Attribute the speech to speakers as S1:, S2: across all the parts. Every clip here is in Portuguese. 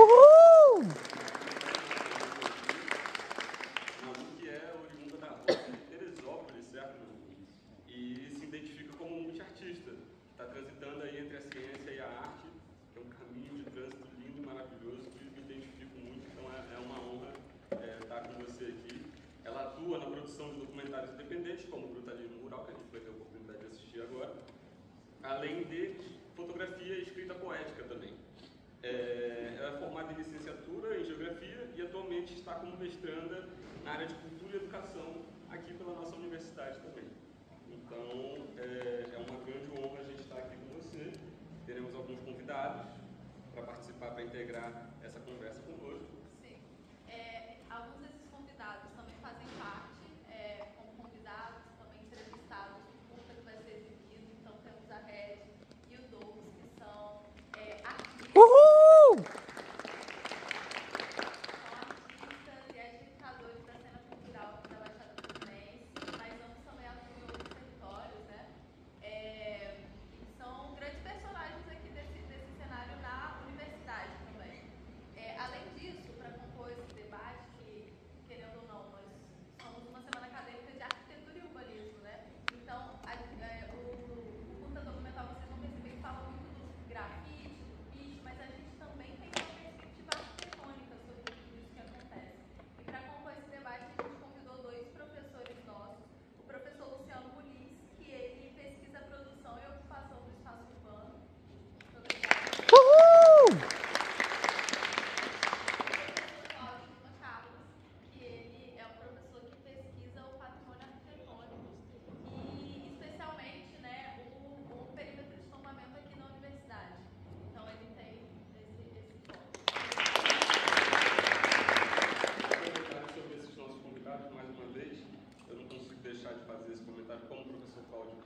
S1: Uhul!
S2: Que é oriunda da roça de Teresópolis, certo? E se identifica como um multiartista. Está transitando aí entre a ciência e a arte, que é um caminho de trânsito lindo e maravilhoso, que me identifico muito, então é uma honra estar com você aqui. Ela atua na produção de documentários independentes, como o Brutalismo Rural, que a gente vai ter a oportunidade de assistir agora, além de fotografia e escrita poética também. Ela é formada em licenciatura em Geografia e atualmente está como mestranda na área de Cultura e Educação aqui pela nossa universidade também. Então, é uma grande honra a gente estar aqui com você. Teremos alguns convidados para participar, para integrar essa conversa conosco.
S3: Sim. Alguns desses convidados também fazem parte, como convidados, também entrevistados no curta que vai ser exibido. Então, temos a Red e o Douglas, que são artistas.
S1: Uhul!
S3: E agitadores da cena cultural da Baixada Fluminense, mas ambos também atuam em outros territórios, né? São grandes personagens aqui desse cenário na universidade também. Além disso, para compor esse debate, que, querendo ou não, nós somos uma semana acadêmica de arquitetura e urbanismo, né? Então, o curta documental, vocês vão perceber que fala muito do grafite, do piche, mas a gente também tem uma perspectiva arquitetônica sobre tudo isso que acontece. E para compor esse debate, a gente convidou dois professores nossos, o professor Luciano Muniz, que ele pesquisa a produção e ocupação do espaço urbano. Muito obrigada.
S1: Uhul!
S3: Carlos, que ele é um professor que pesquisa o patrimônio arquitetônico e, especialmente, né, o perímetro de tombamento aqui na universidade. Então, ele tem esse ponto.
S2: Comentário sobre esses nossos convidados, mais uma vez, eu não consigo deixar de fazer esse comentário como o professor Cláudio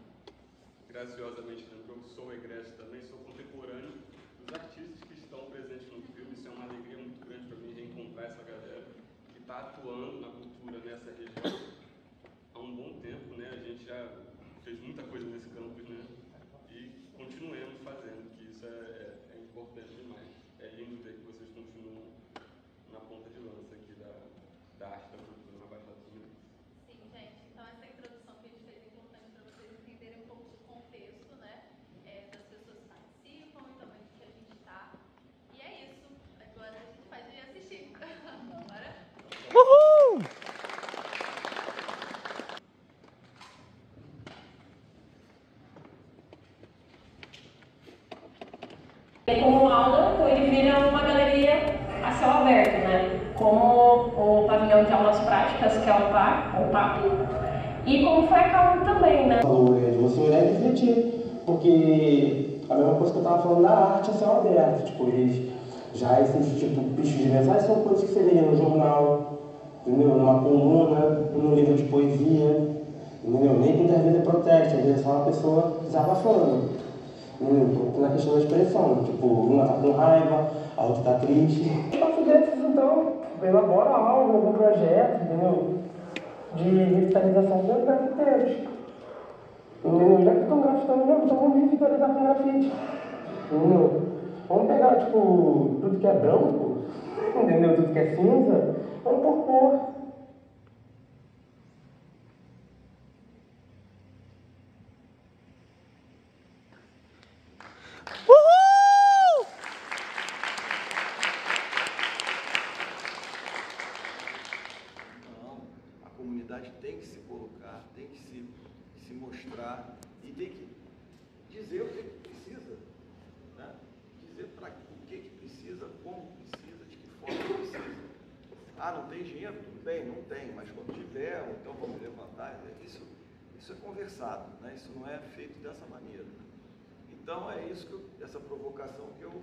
S2: graciosamente lembrou, sou egresso também, sou contemporâneo dos artistas que estão presentes no filme. Isso é uma alegria muito grande para mim reencontrar essa galera que está atuando na cultura nessa região há um bom tempo, né? A gente já fez muita coisa nesse campus, né? E continuemos fazendo, que isso é importante demais. É lindo ver que vocês continuam na ponta de lança aqui da arte da cultura na Baixada Fluminense.
S3: Sim, gente. Então, essa introdução que a gente fez é importante para vocês entenderem um pouco do contexto, né? Das pessoas que participam e também do que a gente está. E é isso. Agora a gente pode assistir. Bora?
S1: Uhul!
S4: Como aula, então ele vira uma galeria a céu aberto, né? Como o pavilhão de aulas práticas, que é o PAP, e como foi a CAU também, né?
S5: De você olhar e refletir, porque a mesma coisa que eu estava falando da arte é céu aberto, tipo, esses tipo bichos de mensagem são coisas que você lê no jornal, entendeu? Numa coluna, num livro de poesia, entendeu? Nem muitas vezes é protesto, às vezes é só uma pessoa desabafando. Na questão da expressão, tipo, uma tá com raiva, a outra tá triste. Os espaços desses, então, elabora algo, algum projeto, entendeu? De revitalização dos grafiteiros. Entendeu? Já que estão grafitando mesmo, então vamos revitalizar com grafite. Entendeu? Vamos pegar, tipo, tudo que é branco, entendeu? Tudo que é cinza, vamos por cor.
S1: Uhul!
S6: Não, a comunidade tem que se colocar, tem que se mostrar e tem que dizer o que precisa, né? Dizer para o que precisa, como precisa, de que forma precisa. Ah, não tem dinheiro? Tudo bem, não tem, mas quando tiver, então vamos levantar. Isso é conversado, né? Isso não é feito dessa maneira. Então é isso essa provocação que eu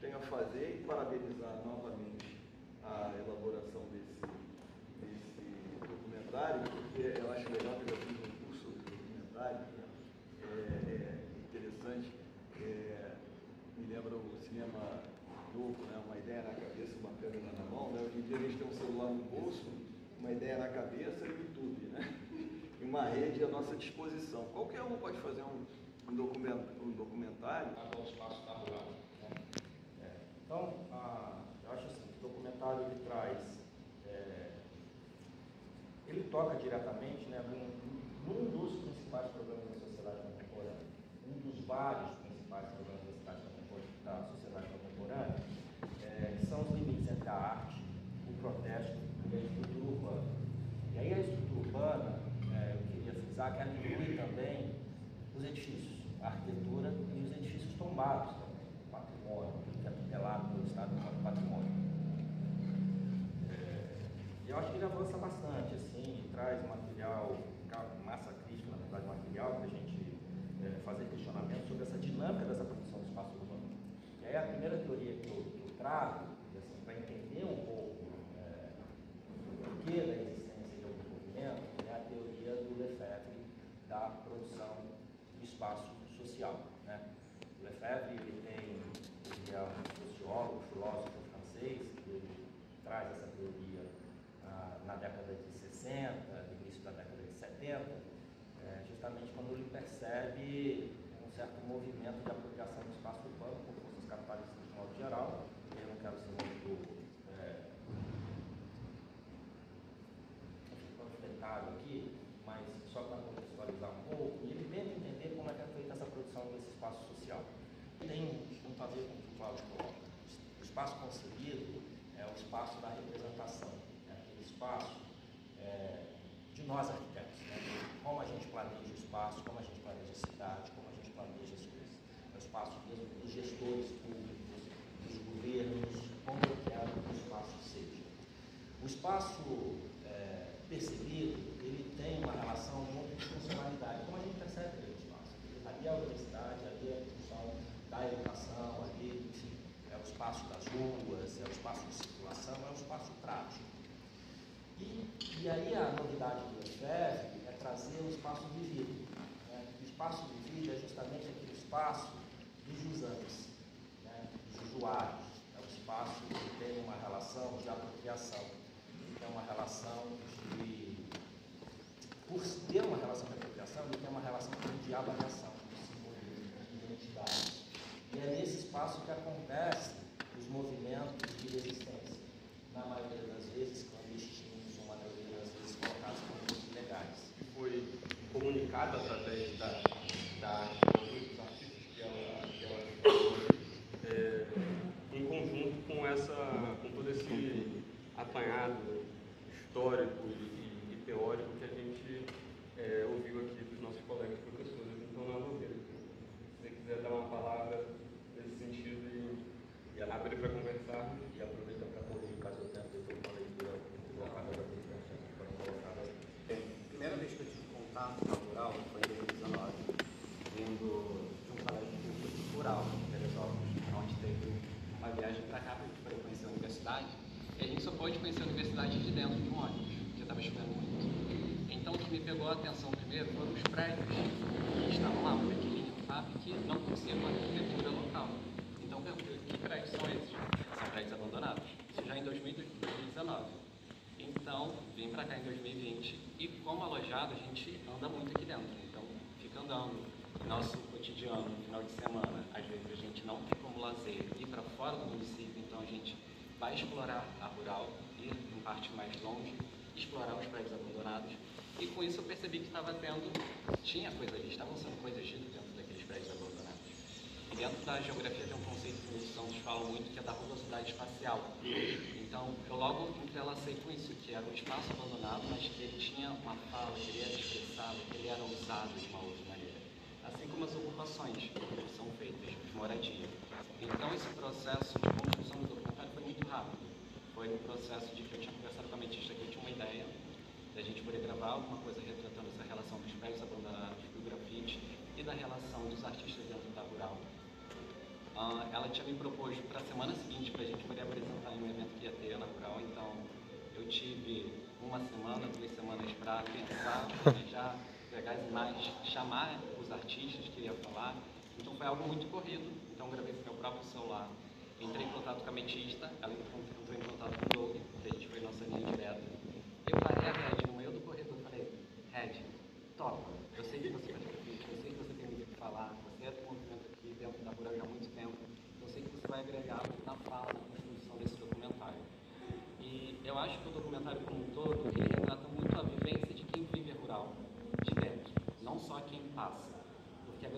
S6: tenho a fazer e parabenizar novamente a elaboração desse documentário, porque eu acho legal que eu fiz um curso de documentário, né? É interessante, me lembra o cinema novo, né? Uma ideia na cabeça, uma câmera na mão, né? Hoje em dia a gente tem um celular no bolso, uma ideia na cabeça e o YouTube, né? E uma rede à nossa disposição. Qualquer um pode fazer um documentário.
S7: O espaço está rural. Então, toca diretamente, né, num dos principais problemas da sociedade contemporânea, um dos vários principais problemas da sociedade contemporânea, são os limites entre a arte, o protesto e a estrutura urbana. E aí a estrutura urbana, eu queria frisar que ela inclui também os edifícios, a arquitetura e os edifícios tombados também, o patrimônio, que é tutelado pelo Estado como patrimônio. Eu acho que ele avança bastante, assim, e traz material, massa crítica, na verdade, material, para a gente fazer questionamento sobre essa dinâmica dessa produção do espaço urbano. E aí a primeira teoria que eu trago, assim, para entender um pouco o porquê da existência de algum movimento, é a teoria do Lefebvre da produção do espaço social. Né? O Lefebvre ele é um sociólogo, filósofo francês, que ele traz essa teoria na década de 60, no início da década de 70, justamente quando ele percebe um certo movimento de apropriação do espaço urbano por forças capitalistas de modo geral. Eu não quero ser muito panfletário aqui, mas só para contextualizar um pouco, e ele tenta entender como é que é feita essa produção desse espaço social. Tem muito a ver com o que o Cláudio coloca. O espaço concebido é o espaço da representação, aquele espaço de nós arquitetos, né? Como a gente planeja o espaço, como a gente planeja a cidade, como a gente planeja as coisas. É o espaço mesmo dos gestores públicos, dos governos, como eu quero que o espaço seja. O espaço percebido, ele tem uma relação muito de funcionalidade, como a gente percebe ali no espaço. Ali é a universidade, ali é a função da educação, ali, enfim, é o espaço das ruas, é o espaço de circulação, é o espaço prático. E aí a novidade do Lefebvre é trazer o espaço vivido. Né? O espaço vivido é justamente aquele espaço dos usantes, né? Dos usuários. É um espaço que tem uma relação de apropriação, que tem uma relação de... Por ter uma relação de apropriação, ele tem uma relação de avaliação, de simbolismo, de identidade. E é nesse espaço que acontecem os movimentos de resistência, na maioria das vezes clandestinos, ou na maioria das vezes colocados como ilegais.
S2: Foi comunicado através dos artistas que ela em conjunto com todo esse apanhado histórico e teórico que a gente ouviu aqui dos nossos colegas professores. Então, não vou ver. Se você quiser dar uma palavra nesse sentido e abrir para conversar.
S7: E aproveita para corrigir caso eu tenha feito uma leitura equivocada das definições que foram colocadas.
S8: A primeira vez que eu tive contato com a rural foi em 2019, vindo de um colégio rural em Teresópolis, onde teve uma viagem para cá para eu conhecer a universidade. E a gente só pôde conhecer a universidade de dentro de um ônibus, porque estava chovendo muito. Então o que me pegou a atenção primeiro foram os prédios que estavam lá, uma pequenininha, sabe, que não conheciam a arquitetura local. Então, que prédios são esses? São prédios abandonados. Isso já em 2019. Então, vim para cá em 2020 e, como alojado, a gente anda muito aqui dentro. Então, fica andando. Nosso cotidiano, final de semana, às vezes a gente não tem como lazer ir para fora do município, então a gente vai explorar a rural, ir em parte mais longe, explorar os prédios abandonados. E com isso eu percebi que tinha coisa ali, estavam sendo coisas ditas dentro daqueles prédios abandonados. E dentro da geografia tem um conceito que os Santos falam muito, que é da rugosidade espacial. Então, eu logo entrelacei com isso, que era um espaço abandonado, mas que ele tinha uma fala, que ele era expressado, que ele era usado de uma outra maneira. Assim como as ocupações que são feitas, de moradia. Então, esse processo de construção do documentário foi muito rápido. Foi um processo de que eu tinha conversado com a metista, que eu tinha uma ideia da gente poder gravar alguma coisa retratando essa relação dos prédios abandonados, do grafite e da relação dos artistas dentro da rural. Ela tinha me proposto para a semana seguinte para a gente poder apresentar em um evento que ia ter na rural, então eu tive uma semana, 2 semanas para pensar, já pegar as imagens, chamar os artistas que ia falar, então foi algo muito corrido, então gravei com meu próprio celular, entrei em contato com a metista, ela entrou em contato com o Doug, que a gente foi nossa linha direta, eu parei a Red no meio do corredor e falei, Red, topa, eu sei que você faz grafite, eu sei que você tem muito o que falar, você é do movimento aqui dentro da rural já há muito tempo, eu sei que você vai agregar na fala, na construção desse documentário. E eu acho que o documentário como um todo, ele retrata muito a vivência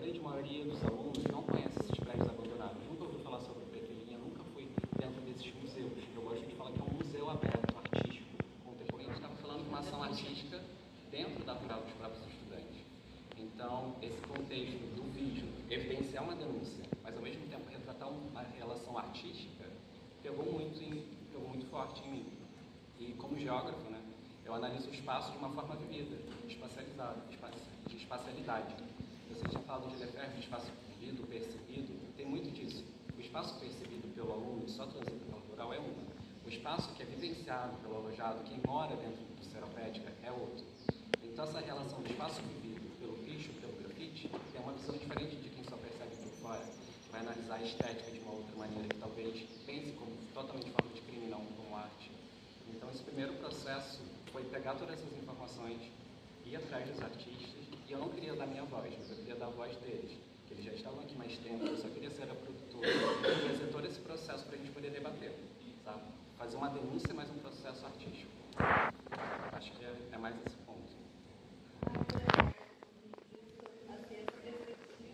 S8: grande maioria dos alunos não conhece esses prédios abandonados. Nunca ouviu falar sobre o Preto Linha, nunca fui dentro desses museus. Eu gosto de falar que é um museu aberto, artístico, contemporâneo. A gente estava falando de uma ação artística dentro da rural dos próprios estudantes. Então, esse contexto do vídeo, evidenciar uma denúncia, mas ao mesmo tempo retratar uma relação artística, pegou muito forte em mim. E como geógrafo, né, eu analiso o espaço de uma forma vivida, espacializada, de espacialidade. Você tinha falado de Lefebvre, de espaço vivido, percebido, tem muito disso. O espaço percebido pelo aluno que só transita pela rural é um. O espaço que é vivenciado pelo alojado, quem mora dentro do Seropédica, é outro. Então essa relação do espaço vivido pelo picho, pelo grafite, é uma visão diferente de quem só percebe por fora, que vai analisar a estética de uma outra maneira, que talvez pense como totalmente forma de crime, não como arte. Então esse primeiro processo foi pegar todas essas informações, ir atrás dos artistas, e eu não queria dar minha voz, mas eu queria dar a voz deles, que eles já estavam aqui mais tempo, eu só queria ser a produtora, e fazer todo esse processo para a gente poder debater, sabe? Fazer uma denúncia, mas um processo artístico. Acho que é mais esse ponto.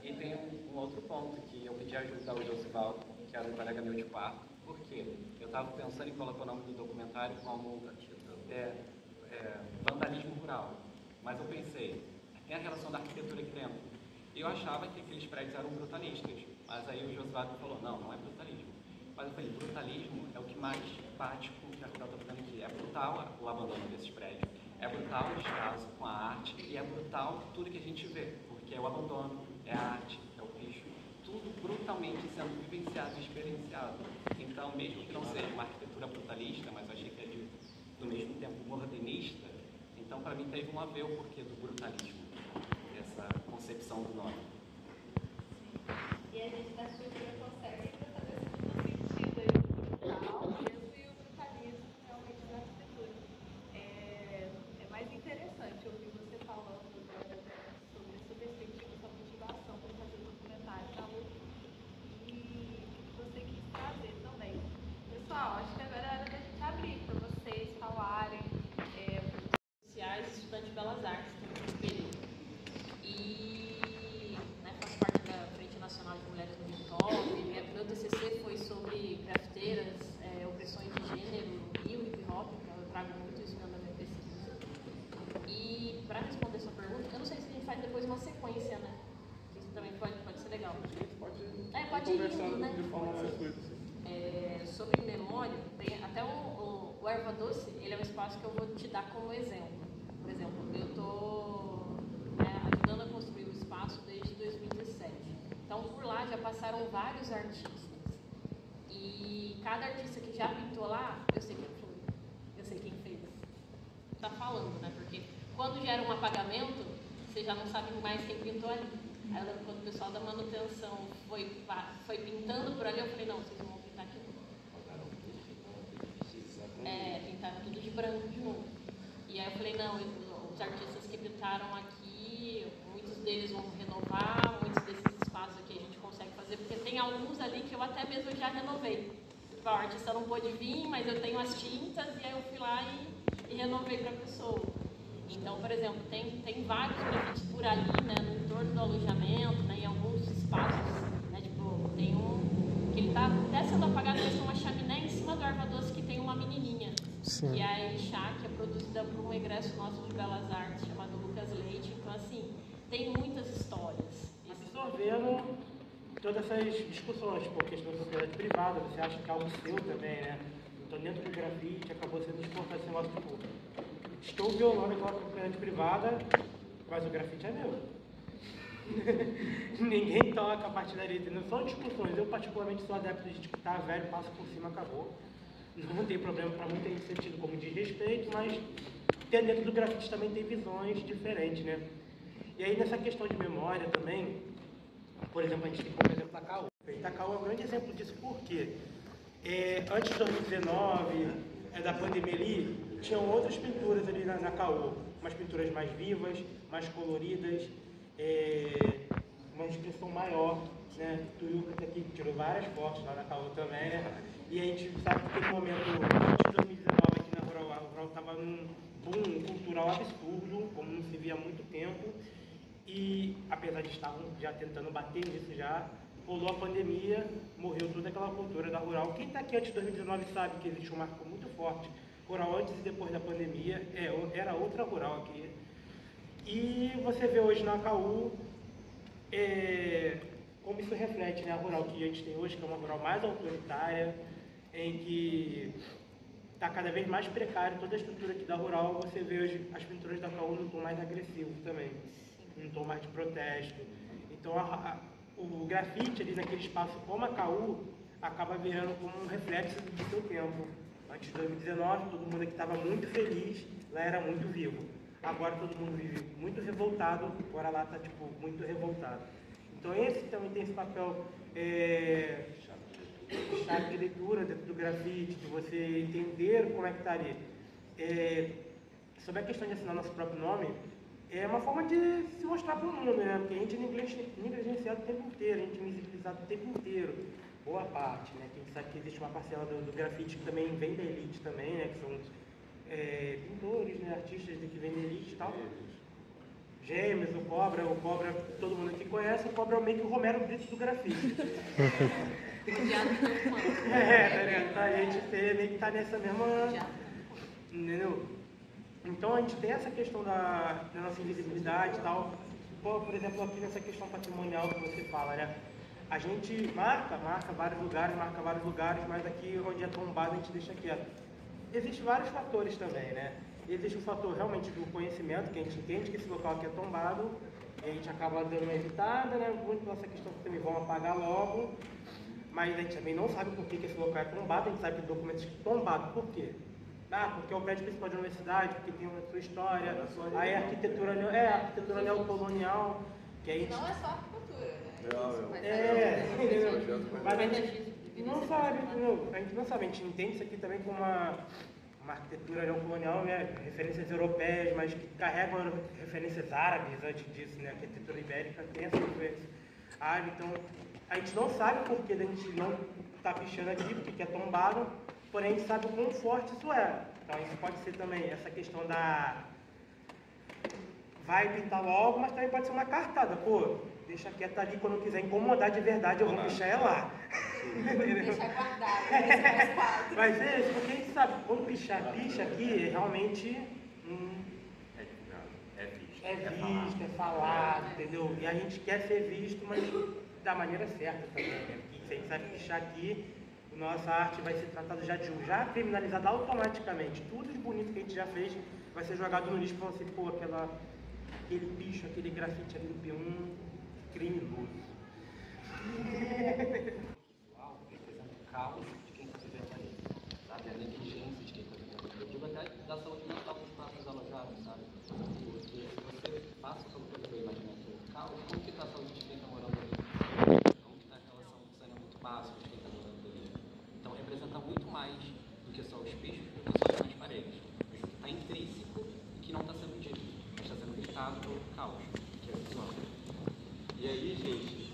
S8: E tem um outro ponto que eu pedi ajuda ao Josivaldo, que era um colega meu de quarto, porque eu estava pensando em colocar o nome do documentário como vandalismo rural, mas eu pensei, tem a relação da arquitetura aqui dentro. E eu achava que aqueles prédios eram brutalistas, mas aí o Josivaldo falou, não é brutalismo. Mas eu falei, brutalismo é o que mais bate com o que a Rural está fazendo aqui. É brutal o abandono desses prédios, é brutal o descaso com a arte e é brutal tudo que a gente vê, porque é o abandono, é a arte, é o picho, tudo brutalmente sendo vivenciado e experienciado. Então, mesmo que não seja uma arquitetura brutalista, mas eu achei que é do mesmo tempo modernista, então para mim teve um a ver o porquê do brutalismo, essa concepção do nome.
S3: E a gente da cultura consegue fazer esse sentido aí do brutal mesmo e o brutalismo realmente da arquitetura. É mais interessante ouvir você falando agora sobre essa perspectiva, essa motivação para fazer o documentário da UF e você quis trazer também. Pessoal, acho que agora é hora da gente abrir para vocês falarem.
S4: Sociais, estudante de Belas Artes, no período. E faço parte da Frente Nacional de Mulheres no Hip Hop. Meu TCC foi sobre grafiteiras, opressões de gênero e o hip hop, então eu trago muito isso na minha pesquisa. E para responder sua pergunta, eu não sei se a gente faz depois uma sequência, né? Isso também pode ser legal.
S2: Pode
S4: ir
S2: conversando
S4: né?
S2: de forma mais fluida.
S4: Sobre memória, tem até o Erva Doce, ele é um espaço que eu vou te dar como exemplo. Por exemplo, eu estou ajudando a construir o espaço desde 2017. Então, por lá já passaram vários artistas. E cada artista que já pintou lá, eu sei quem foi. Eu sei quem fez. Tá falando, né? Porque quando gera um apagamento, você já não sabe mais quem pintou ali. Aí eu lembro quando o pessoal da manutenção foi pintando por ali, eu falei, não, vocês não vão pintar aqui não. Pintaram tudo de branco de novo. E aí eu falei, não, os artistas que pintaram aqui, muitos deles vão renovar, muitos desses espaços aqui a gente consegue fazer, porque tem alguns ali que eu até mesmo já renovei. O artista não pôde vir, mas eu tenho as tintas e aí eu fui lá e renovei para a pessoa. Então, por exemplo, tem vários grafites por ali, né, no entorno do alojamento, né, em alguns espaços, né, tipo, tem um que ele tá até sendo apagado, mas tem uma chaminé em cima do Erva Doce que tem uma menininha.
S1: Sim.
S4: Que é a Elixá, que é produzida por um egresso nosso de Belas Artes, chamado Lucas Leite. Então, assim, tem muitas histórias.
S5: Absorvendo todas essas discussões, por questão da propriedade privada, você acha que é algo seu também, né? Então, dentro do grafite, acabou sendo exportado esse negócio tipo, estou violando aquela propriedade privada, mas o grafite é meu. Ninguém toca a partir dali, entendeu? São discussões. Eu, particularmente, sou adepto de tipo, tá velho, passa por cima, acabou. Não tem problema para muita gente ser tido como desrespeito, mas dentro do grafite também tem visões diferentes, né? E aí, nessa questão de memória também, por exemplo, a gente tem como exemplo Itacaú. Itacaú é um grande exemplo disso, porque antes de 2019, da pandemia ali, tinham outras pinturas ali na Caú, umas pinturas mais vivas, mais coloridas, uma descrição maior, né? Tu aqui tirou várias fotos lá na Caú também, né? E a gente sabe que naquele momento, antes de 2019, aqui na Rural estava num boom cultural absurdo, como não se via há muito tempo.
S9: E, apesar de estavam já tentando bater nisso já, rolou a pandemia, morreu toda aquela cultura da rural. Quem está aqui antes de 2019 sabe que existe um marco muito forte. Rural antes e depois da pandemia, era outra rural aqui. E você vê hoje na ACAU como isso reflete, né, a rural que a gente tem hoje, que é uma rural mais autoritária, em que está cada vez mais precário toda a estrutura aqui da rural. Você vê hoje as pinturas da ACAU num tom mais agressivo também, num tom mais de protesto. Então o grafite ali naquele espaço como a ACAU acaba virando como um reflexo do seu tempo. Antes de 2019, todo mundo aqui estava muito feliz, lá era muito vivo. Agora todo mundo vive muito revoltado, agora lá está tipo, muito revoltado. Então esse também tem esse papel chave de leitura dentro do grafite, de você entender como é que está ali. Sobre a questão de assinar nosso próprio nome, é uma forma de se mostrar para o mundo, né? Porque a gente é negligenciado o tempo inteiro, a gente é invisibilizado o tempo inteiro. Boa parte, né? Que a gente sabe que existe uma parcela do grafite que também vem da elite também, né? Que são pintores, né? Artistas que vêm da elite e tal. Gêmeos, o Cobra, todo mundo aqui conhece, o Cobra é meio que o Romero Brito do grafite. A gente meio que tá nessa mesma... Entendeu? Então a gente tem essa questão da nossa invisibilidade e tal. Por exemplo, aqui nessa questão patrimonial que você fala, né? A gente marca vários lugares, mas aqui onde é tombado a gente deixa quieto. Existem vários fatores também, né? Existe o fator realmente do conhecimento, que a gente entende que esse local aqui é tombado, e a gente acaba dando uma evitada, né? Muito nessa questão que também vão apagar logo, mas a gente também não sabe por que esse local é tombado, a gente sabe que documentos tombado, por quê? Porque é o prédio principal da universidade, porque tem a sua história, aí a arquitetura neocolonial, que a gente...
S3: Não é só arquitetura, né?
S9: Mas a gente não sabe, entendeu? A gente não sabe, a gente entende isso aqui também como uma arquitetura neocolonial, né? Referências europeias, mas que carregam referências árabes antes disso, né? A arquitetura ibérica tem essa influência árabe, então a gente não sabe por que a gente não está pichando aqui, porque é tombado, porém a gente sabe o quão forte isso é. Então isso pode ser também essa questão da... vai pintar logo, mas também pode ser uma cartada, pô, deixa quieto ali, quando quiser incomodar de verdade, eu vou pichar lá.
S3: Deixar guardado,
S9: Mas é isso, porque a gente sabe, quando picha aqui, realmente é visto, é falado, entendeu? E a gente quer ser visto, mas da maneira certa também, né? Porque se a gente sabe pichar aqui, nossa arte vai ser tratada já criminalizada automaticamente. Tudo de bonito que a gente já fez vai ser jogado no lixo para você, pô, aquele bicho, aquele grafite ali no P1, criminoso.
S8: Representa o caos de quem está vivendo ali, sabe? A negligência de quem está vivendo ali. Eu digo até da saúde mental dos próprios alojados, sabe? Porque se você passa pelo que eu imagino aqui, o caos, como que está a saúde de quem está morando ali? Como que está a relação de saneamento básico de quem está morando ali? Então representa muito mais do que só os pichos, do que só as paredes. Isso que está intrínseco e que não está sendo dito, mas está sendo ditado pelo caos, que é visual.
S2: E aí, gente,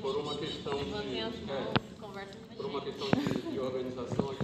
S2: por uma questão de organização aqui